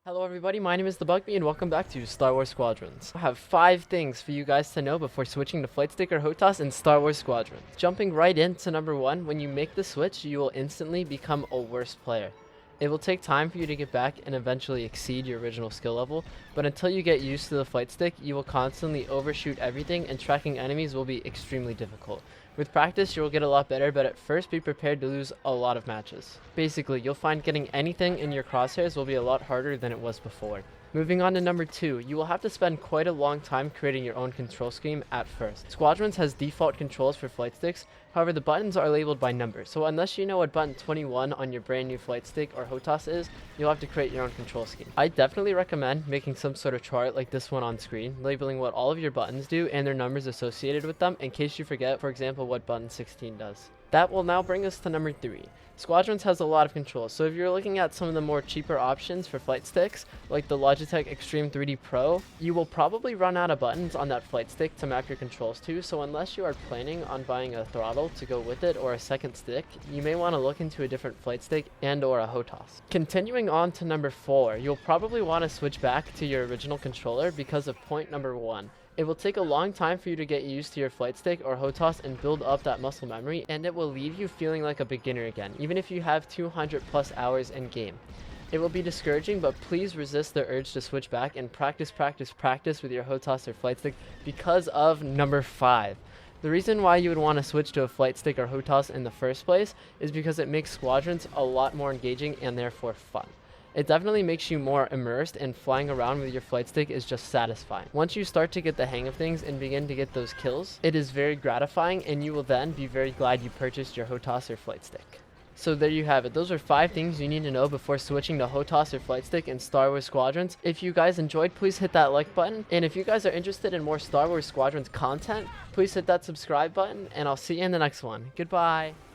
Hello everybody, my name is the Bugby and welcome back to Star Wars Squadrons. I have 5 things for you guys to know before switching to Flight Stick or Hotas in Star Wars Squadrons. Jumping right into number 1, when you make the switch, you will instantly become a worse player. It will take time for you to get back and eventually exceed your original skill level, but until you get used to the flight stick, you will constantly overshoot everything and tracking enemies will be extremely difficult. With practice, you will get a lot better, but at first be prepared to lose a lot of matches. Basically, you'll find getting anything in your crosshairs will be a lot harder than it was before. Moving on to number 2, you will have to spend quite a long time creating your own control scheme at first. Squadrons has default controls for flight sticks, however the buttons are labeled by number, so unless you know what button 21 on your brand new flight stick or Hotas is, you'll have to create your own control scheme. I definitely recommend making some sort of chart like this one on screen, labeling what all of your buttons do and their numbers associated with them in case you forget, for example, what button 16 does. That will now bring us to number 3. Squadrons has a lot of controls, so if you're looking at some of the more cheaper options for flight sticks, like the Logitech Extreme 3D Pro, you will probably run out of buttons on that flight stick to map your controls to, so unless you are planning on buying a throttle to go with it or a second stick, you may want to look into a different flight stick and or a Hotas. Continuing on to number 4, you'll probably want to switch back to your original controller because of point number 1. It will take a long time for you to get used to your flight stick or Hotas and build up that muscle memory, and it will leave you feeling like a beginner again, even if you have 200 plus hours in game. It will be discouraging, but please resist the urge to switch back and practice with your Hotas or flight stick because of number 5. The reason why you would want to switch to a flight stick or Hotas in the first place is because it makes Squadrons a lot more engaging and therefore fun. It definitely makes you more immersed, and flying around with your flight stick is just satisfying. Once you start to get the hang of things and begin to get those kills, it is very gratifying and you will then be very glad you purchased your Hotas or flight stick. So there you have it. Those are 5 things you need to know before switching to Hotas or flight stick in Star Wars Squadrons. If you guys enjoyed, please hit that like button. And if you guys are interested in more Star Wars Squadrons content, please hit that subscribe button, and I'll see you in the next one. Goodbye.